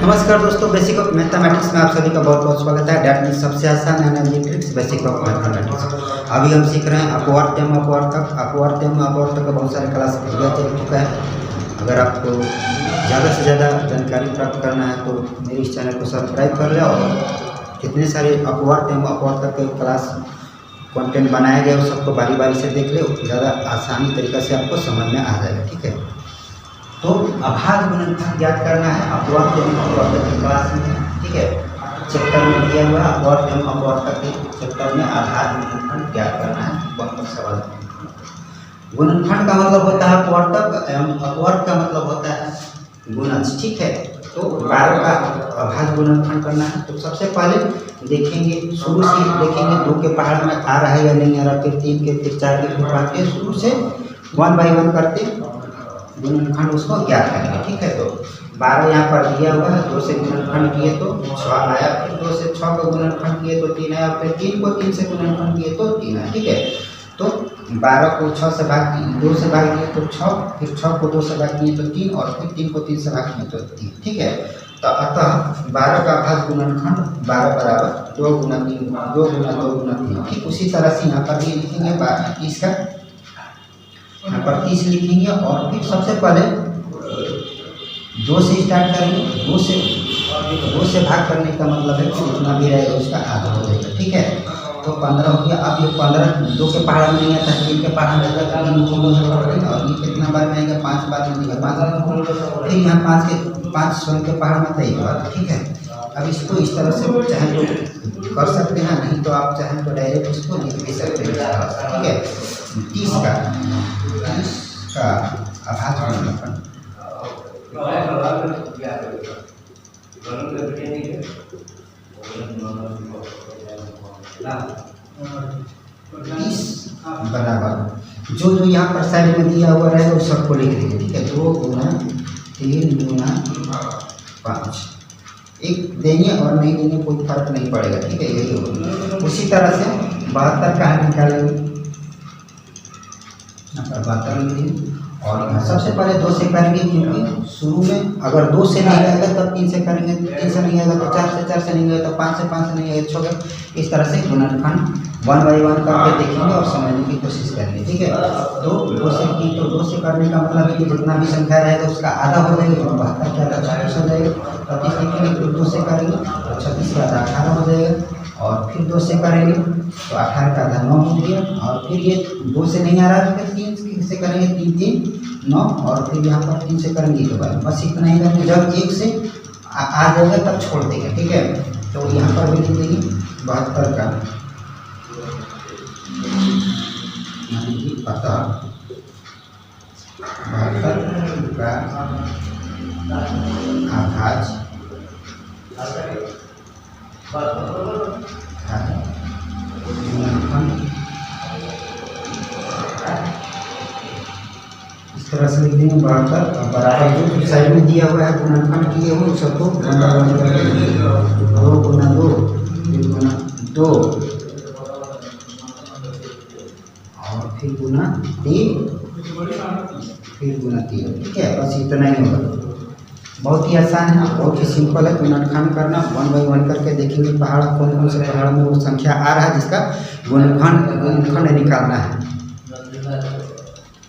नमस्कार दोस्तों, basic of mathematics में आप सभी का बहुत बहुत स्वागत है। डेट मीन सबसे आसान energy tricks basic of mathematics. अभी हम सीख रहे हैं अपवर्त्यम अपवर्तक। अपवर्त्यम अपवर्तक का बहुत सारे क्लास वीडियो चल चुका है। अगर आपको ज़्यादा से ज़्यादा जानकारी प्राप्त करना है तो मेरे इस चैनल को सब्सक्राइब कर लें और जितने सारे अपवर्त्यम अपवर्तक के क्लास कंटेंट बनाया गया उस सबको बारी बारी से देख ले, ज़्यादा आसानी तरीक़ा से आपको समझ में आ जाएगा। ठीक है, तो अभाज्य गुणनफल ज्ञात करना है अपवर्त्यम अपवर्तक की क्लास में। ठीक है, चैप्टर में दिया हुआ अपवर्त्यम अपवर्तक के चैप्टर में अभाज्य गुणनफल ज्ञात करना है। कौन सवाल गुणनफल का मतलब होता है अपवर्तक एवं अपवर्त का मतलब होता है गुणज। ठीक है, तो 12 का अभाज्य गुणनफल करना है। तो सबसे पहले देखेंगे, शुरू से देखेंगे 2 के पहाड़ में आ रहा है या नहीं आ रहा, फिर 3 के, फिर 4 के, फिर 5 के, शुरू से 1 बाई 1 करते गुणनखंड उसको ज्ञात करेंगे। ठीक है, तो 12 यहाँ पर दिया हुआ है, 2 से गुणनखंड किए तो 6 आया, फिर 2 से 6 को गुणनखंड किए तो 3 आया, फिर 3 को 3 से गुणनखंड किए तो 3 आया। ठीक है, तो 12 को 6 से भाग 2 से भाग दिए तो 6, फिर 6 को 2 से भाग दिए तो 3 और फिर 3 को 3 से भाग दिए तो 3। ठीक है, तो अतः 12 का अभाज्य गुणनखंड 12 बराबर 2 गुना 3 2 गुना 2 गुना 3। ठीक, उसी तरह से यहाँ पर भी लिखेंगे 30 का, यहाँ पर 30 लिखेंगे और फिर सबसे पहले 2 से स्टार्ट करेंगे। 2 से भाग करने का मतलब है कि जितना भी रहेगा उसका आधा हो जाएगा। ठीक है, तो 15 हो गया। अब ये 15 2 के पहाड़ में नहीं आता, 3 के पहाड़ में आता है, और ये कितना बार में आएगा, 5 बार में आएगा, 5 फिर यहाँ 5 के 5 स्वयं के पहाड़ में आता है, एक बार। ठीक है, अब इसको इस तरह से चाहे तो कर सकते हैं, नहीं तो आप चाहें तो डायरेक्ट इसको लिख भी सकते हैं। ठीक है, 30 का अभाज्य गुणनफल 30 बराबर जो जो यहाँ पर साइड में दिया हुआ रहेगा उस सबको लिख देंगे। ठीक है, 2 गुना 3 गुना 5 एक देंगे और नहीं देंगे कोई फर्क नहीं पड़ेगा। ठीक है, यही होगा। उसी तरह से 72 का निकालेंगे, यहाँ पर 72 लिख देंगे और यहाँ सबसे पहले 2 से करेंगे, क्योंकि शुरू में अगर 2 से नहीं आएगा तब 3 से करेंगे, 3 से नहीं आएगा तो 4 से नहीं आएगा तो 5 से नहीं आएगा 6। इस तरह से गुणनखंड 1 बाई 1 करके देखेंगे और समझने की कोशिश करेंगे। ठीक है, तो 2 से की तो 2 से करने का मतलब है कि जितना भी संख्या रहेगा उसका आधा हो जाएगा, तो 72 का आधा 26 हो जाएगा। 25 लिखेंगे, फिर 2 से करेंगे तो 26 का आधा 18 हो जाएगा, और फिर 2 से करेंगे तो 18 का आधा 9 हो गया, और फिर ये 2 से नहीं आ रहा है फिर 3 से करेंगे, 3 3 9, और फिर यहाँ पर 3 से करेंगे तो बस इतना ही करेंगे। जब 1 से आ जाएगा तब छोड़ देंगे। ठीक है, तो यहाँ पर भी लिख देंगे 72 का पता 72 का अभाज्य इस तरह से लिख देंगे 72 बराबर जो साइड में दिया हुआ है गुणनखंड किए हुए सबको 2 गुना 2 फिर गुना 2 और फिर गुना 3 फिर गुना 3। ठीक है, बस इतना ही होगा। बहुत ही आसान है, बहुत ही सिंपल है गुणनखंड करना। 1 बाई 1 करके देखेंगे पहाड़ कौन कौन से पहाड़ में वो संख्या आ रहा है जिसका गुणनखंड निकालना है।